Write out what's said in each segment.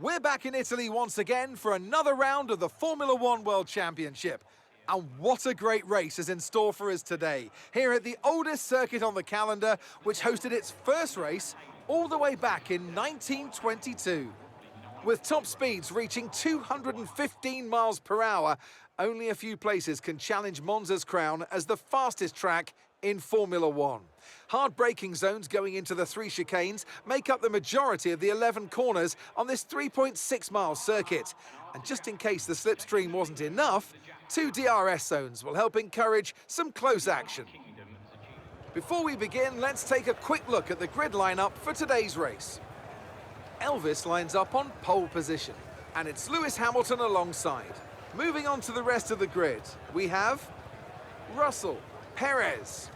We're back in Italy once again for another round of the Formula One World Championship. And what a great race is in store for us today, here at the oldest circuit on the calendar, which hosted its first race all the way back in 1922. With top speeds reaching 215 miles per hour, only a few places can challenge Monza's crown as the fastest track in Formula One. Hard braking zones going into the 3 chicanes make up the majority of the 11 corners on this 3.6-mile circuit. And just in case the slipstream wasn't enough, 2 DRS zones will help encourage some close action. Before we begin, let's take a quick look at the grid lineup for today's race. Elvis lines up on pole position, and it's Lewis Hamilton alongside. Moving on to the rest of the grid, we have Russell, Perez,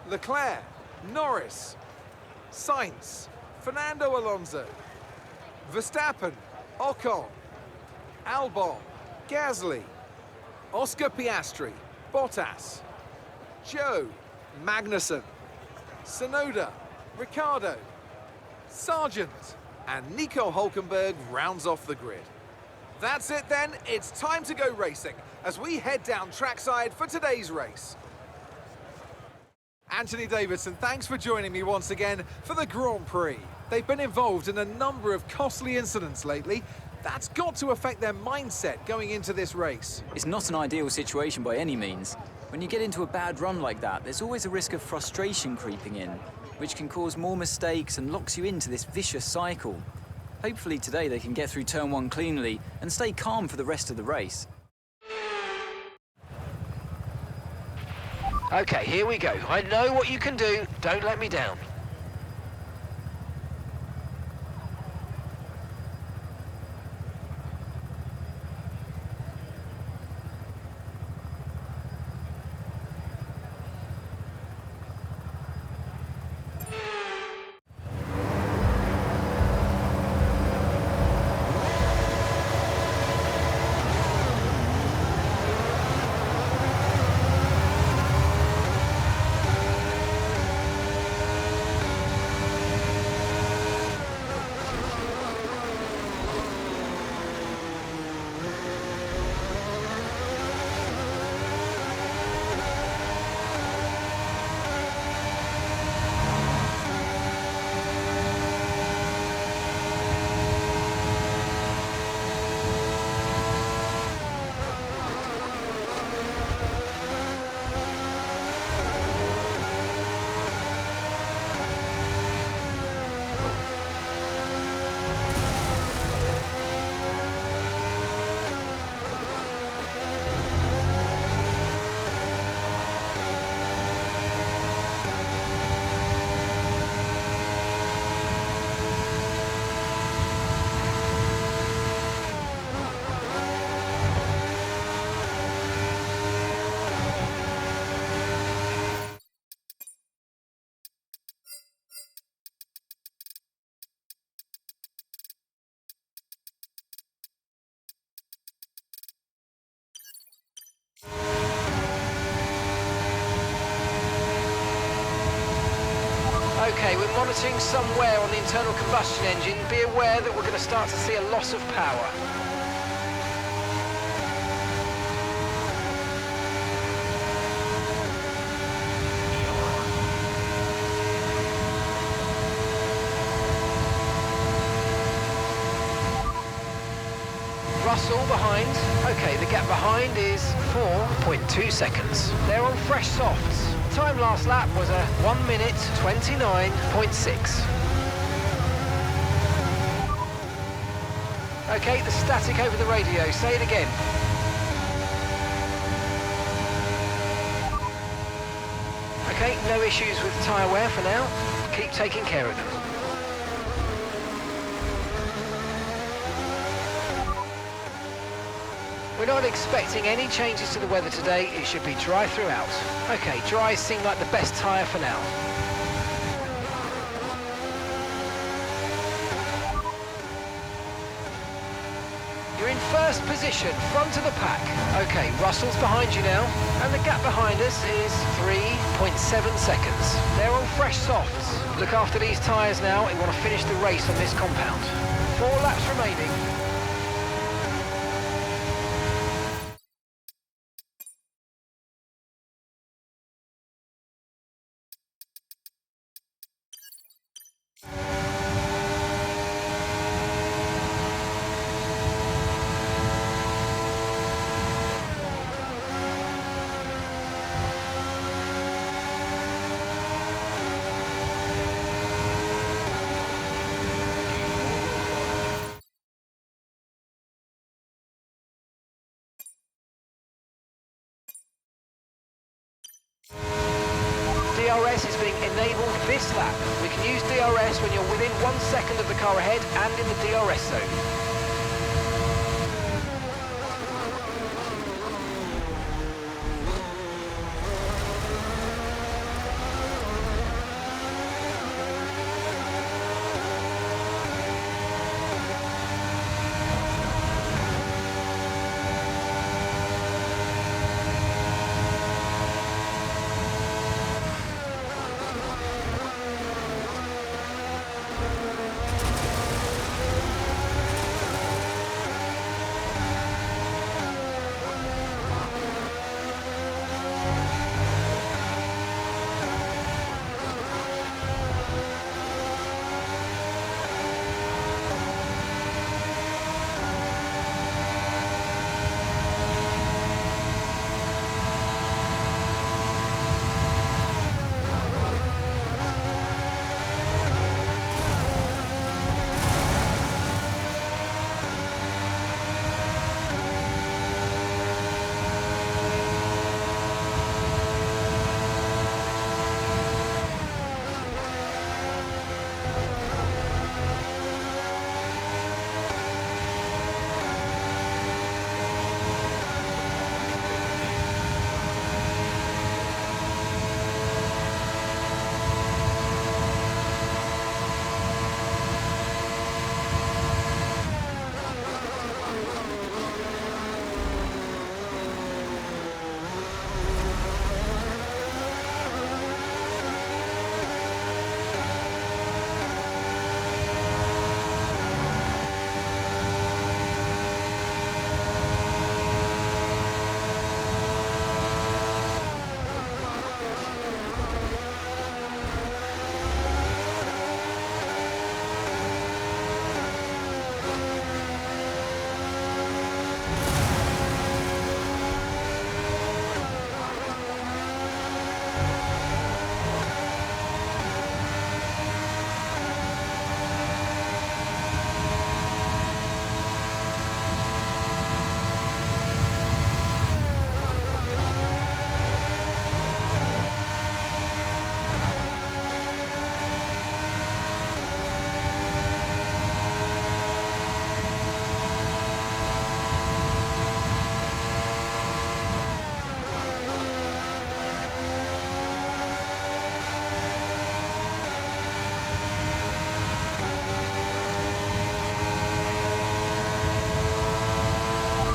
Leclerc, Norris, Sainz, Fernando Alonso, Verstappen, Ocon, Albon, Gasly, Oscar Piastri, Bottas, Joe, Magnussen, Tsunoda, Ricciardo, Sargent, and Nico Hülkenberg rounds off the grid. That's it then, it's time to go racing as we head down trackside for today's race. Anthony Davidson, thanks for joining me once again for the Grand Prix. They've been involved in a number of costly incidents lately. That's got to affect their mindset going into this race. It's not an ideal situation by any means. When you get into a bad run like that, there's always a risk of frustration creeping in, which can cause more mistakes and locks you into this vicious cycle. Hopefully today they can get through turn 1 cleanly and stay calm for the rest of the race. Okay, here we go. I know what you can do. Don't let me down. Okay, we're monitoring somewhere on the internal combustion engine. Be aware that we're going to start to see a loss of power. Russell behind. Okay, the gap behind is 4.2 seconds. They're on fresh softs. Time last lap was a 1 minute 29.6. Okay, the static over the radio. Say it again. Okay, no issues with tyre wear for now. Keep taking care of them. We're not expecting any changes to the weather today. It should be dry throughout. Okay, dries seem like the best tyre for now. You're in first position, front of the pack. Okay, Russell's behind you now, and the gap behind us is 3.7 seconds. They're on fresh softs. Look after these tyres now. You want to finish the race on this compound. 4 laps remaining. DRS is being enabled this lap. We can use DRS when you're within 1 second of the car ahead and in the DRS zone.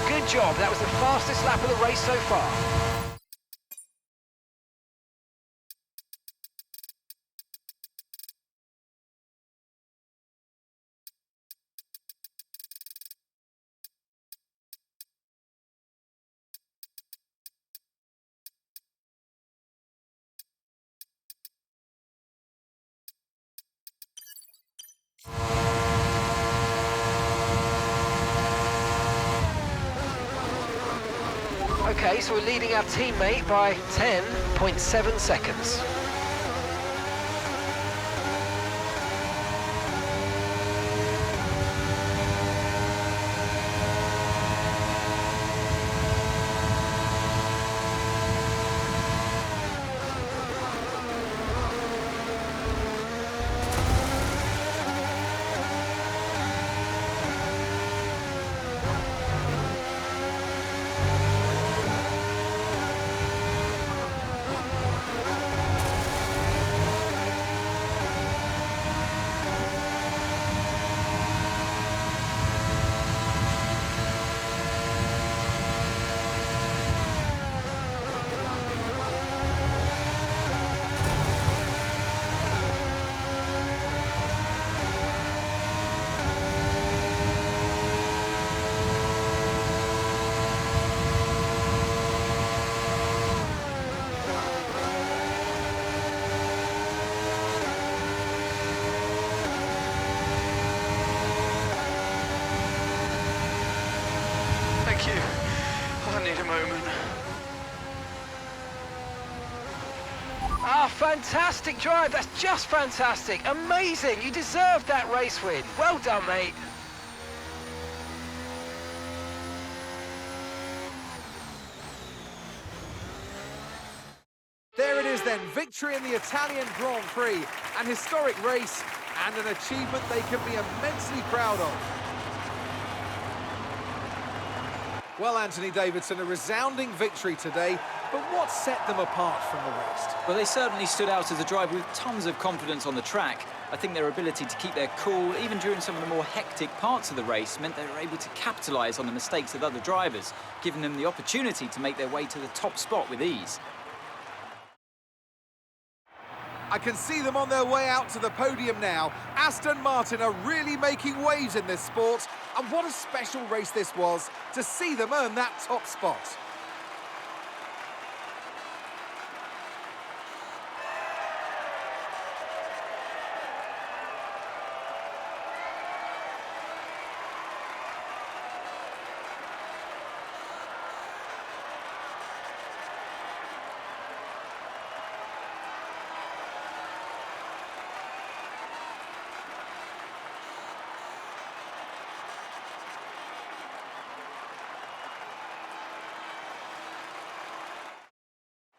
Good job, that was the fastest lap of the race so far. Okay, so we're leading our teammate by 10.7 seconds. I need a moment. Ah, fantastic drive. That's just fantastic. Amazing. You deserved that race win. Well done, mate. There it is then, victory in the Italian Grand Prix, an historic race and an achievement they can be immensely proud of. Well, Anthony Davidson, a resounding victory today, but what set them apart from the rest? Well, they certainly stood out as a driver with tons of confidence on the track. I think their ability to keep their cool, even during some of the more hectic parts of the race, meant they were able to capitalise on the mistakes of other drivers, giving them the opportunity to make their way to the top spot with ease. I can see them on their way out to the podium now. Aston Martin are really making waves in this sport, and what a special race this was to see them earn that top spot.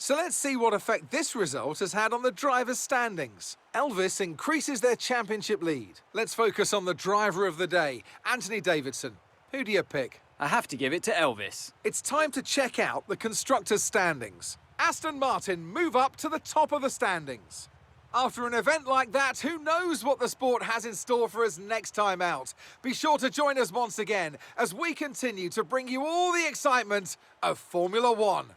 So let's see what effect this result has had on the drivers' standings. Elvis increases their championship lead. Let's focus on the driver of the day, Anthony Davidson. Who do you pick? I have to give it to Elvis. It's time to check out the constructors' standings. Aston Martin move up to the top of the standings. After an event like that, who knows what the sport has in store for us next time out? Be sure to join us once again as we continue to bring you all the excitement of Formula One.